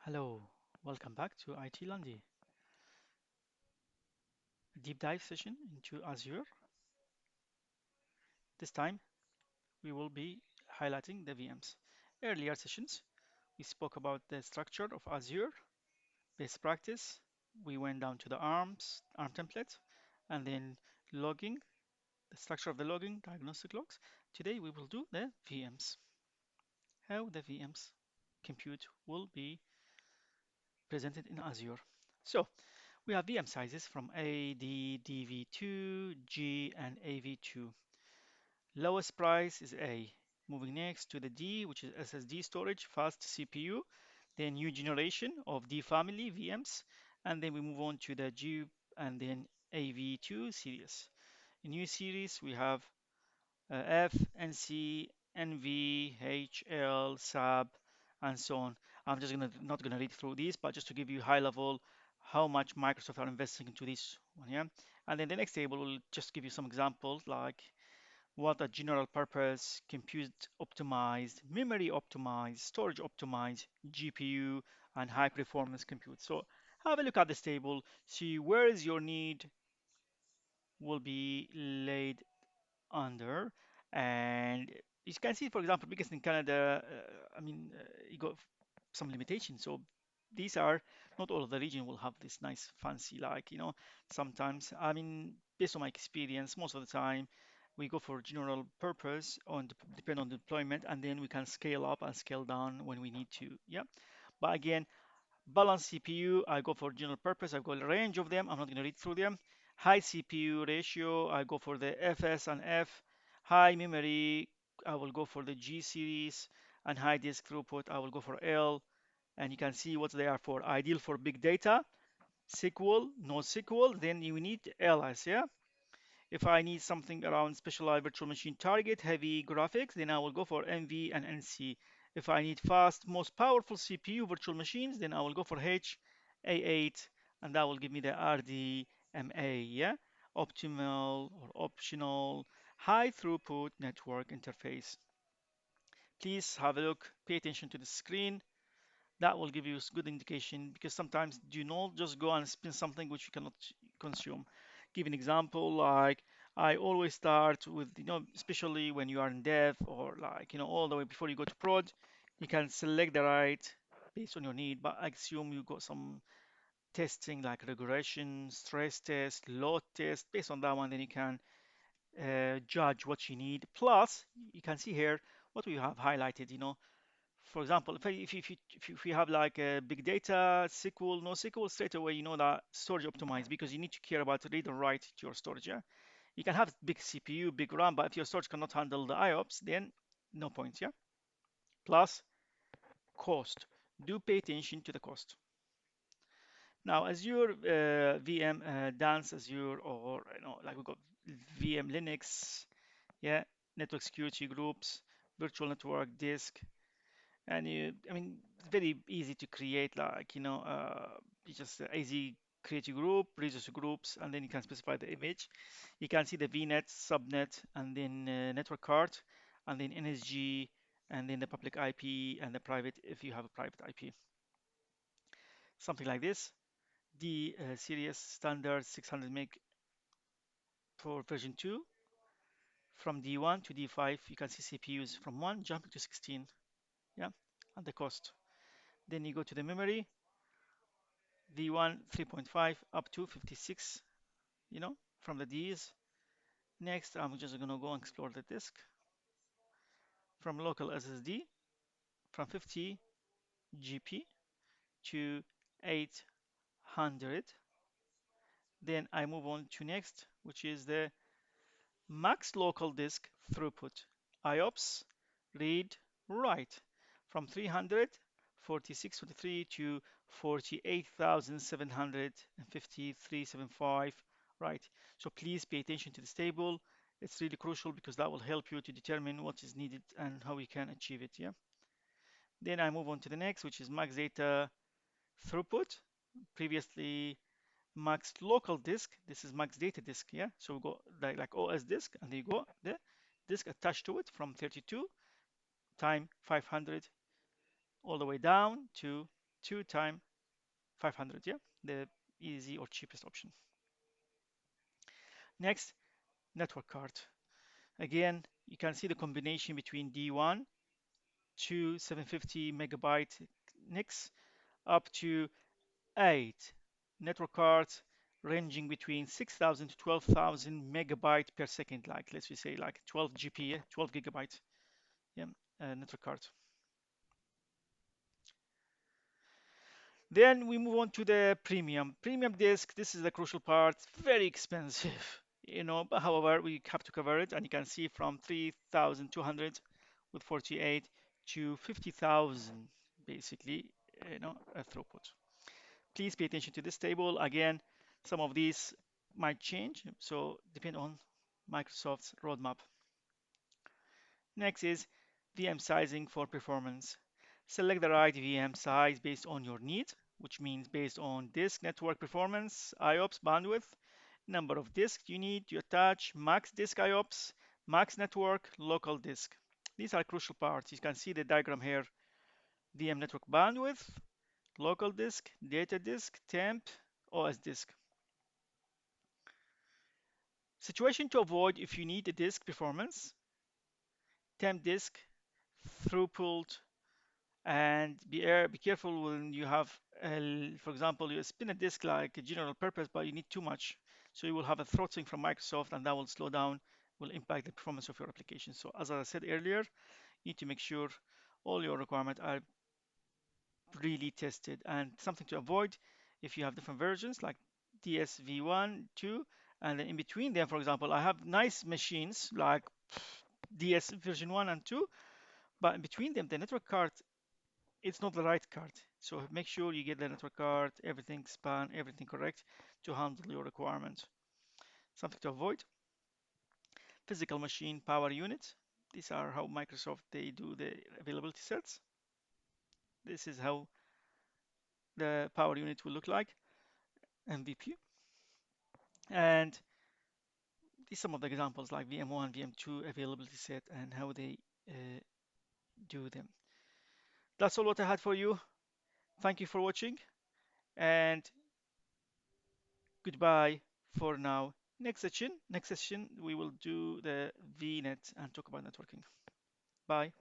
Hello, welcome back to IT Landy, a deep dive session into Azure. This time we will be highlighting the VMs. Earlier sessions we spoke about the structure of Azure, best practice. We went down to the ARM template, and then logging, the structure of the logging, diagnostic logs. Today we will do the VMs, how the VMs compute will be presented in Azure. So we have VM sizes from AD, DV2, G, and AV2. Lowest price is A. Moving next to the D, which is SSD storage, fast CPU, then new generation of D family VMs, and then we move on to the G and then AV2 series. In new series, we have F, NC, NV, HL, SAB, and so on. I'm just not gonna read through these, but just to give you high level how much Microsoft are investing into this one, yeah. And then the next table will just give you some examples like what a general purpose, compute optimized, memory optimized, storage optimized, GPU, and high performance compute. So have a look at this table, see where is your need will be laid under. And you can see, for example, because in Canada, you got some limitations. So these are not all of the region will have this nice fancy, like, sometimes, based on my experience, most of the time, we go for general purpose on depend on deployment, and then we can scale up and scale down when we need to. Yeah. But again, balanced CPU, I go for general purpose. I've got a range of them. I'm not going to read through them. High CPU ratio, I go for the FS and F. High memory, I will go for the G series. And high disk throughput, I will go for L. And you can see what they are for. Ideal for big data, SQL, NoSQL, then you need LS, yeah? If I need something around specialized virtual machine target, heavy graphics, then I will go for NV and NC. If I need fast, most powerful CPU virtual machines, then I will go for HA8, and that will give me the RDMA, yeah? Optimal or optional high throughput network interface. Please have a look, pay attention to the screen. That will give you a good indication because sometimes do not just go and spin something which you cannot consume. Give an example like I always start with, especially when you are in dev or like, all the way before you go to prod, you can select the right based on your need, but I assume you got some testing like regression, stress test, load test. Based on that one, then you can judge what you need. Plus, you can see here what we have highlighted, for example, if you have like a big data, SQL, NoSQL, straight away you know that storage optimized because you need to care about read and write to your storage. Yeah, you can have big CPU, big RAM, but if your storage cannot handle the IOPS, then no point. Yeah. Plus cost. Do pay attention to the cost. Now, Azure VM, Dance Azure, or like we got VM Linux, yeah, network security groups, virtual network disk, and it's very easy to create, like, you just easy create a group, resource groups, and then you can specify the image. You can see the VNET, subnet, and then network card, and then NSG, and then the public IP and the private if you have a private IP. Something like this. The series standard 600 meg for version 2. From D1 to D5, you can see CPUs from 1 jumping to 16. Yeah, and the cost. Then you go to the memory, V1 3.5 up to 56, from the Ds. Next, I'm just gonna go and explore the disk from local SSD from 50 GP to 800. Then I move on to next, which is the max local disk throughput. IOPS, read, write from 346.23 to 48,753.75, right? So please pay attention to this table. It's really crucial because that will help you to determine what is needed and how we can achieve it, yeah? Then I move on to the next, which is max data throughput. Previously, max local disk. This is max data disk, yeah? So we go like OS disk, and then you go the disk attached to it from 32 time 500 all the way down to 2 times 500, yeah, the easy or cheapest option. Next, network card. Again, you can see the combination between D1 to 750 megabyte NICs up to 8 network cards ranging between 6,000 to 12,000 megabyte per second, like let's say like 12 GP, yeah, 12 gigabyte, yeah, network card. Then we move on to the premium disk. This is the crucial part, very expensive, but however we have to cover it, and you can see from 3,200 with 48 to 50,000 basically, a throughput. Please pay attention to this table. Again, some of these might change, so depend on Microsoft's roadmap. Next is VM sizing for performance. Select the right VM size based on your need, which means based on disk network performance, IOPS bandwidth, number of disks you need to attach, max disk IOPS, max network, local disk. These are crucial parts. You can see the diagram here. VM network bandwidth, local disk, data disk, temp, OS disk. Situation to avoid if you need a disk performance, temp disk, throughput, and be careful when you have, for example, you spin a disk like a general purpose, but you need too much. So you will have a throttling from Microsoft, and that will slow down, will impact the performance of your application. So as I said earlier, you need to make sure all your requirements are really tested. And something to avoid, if you have different versions like DSV1, 2, and then in between them, for example, I have nice machines like DS version 1 and 2, but in between them, the network card, it's not the right card. So make sure you get the network card, everything span, everything correct to handle your requirements. Something to avoid, physical machine power unit. These are how Microsoft, they do the availability sets. This is how the power unit will look like, MVP. And these some of the examples like VM1, VM2 availability set and how they do them. That's all what I had for you. Thank you for watching, and goodbye for now. Next session, we will do the VNet and talk about networking. Bye.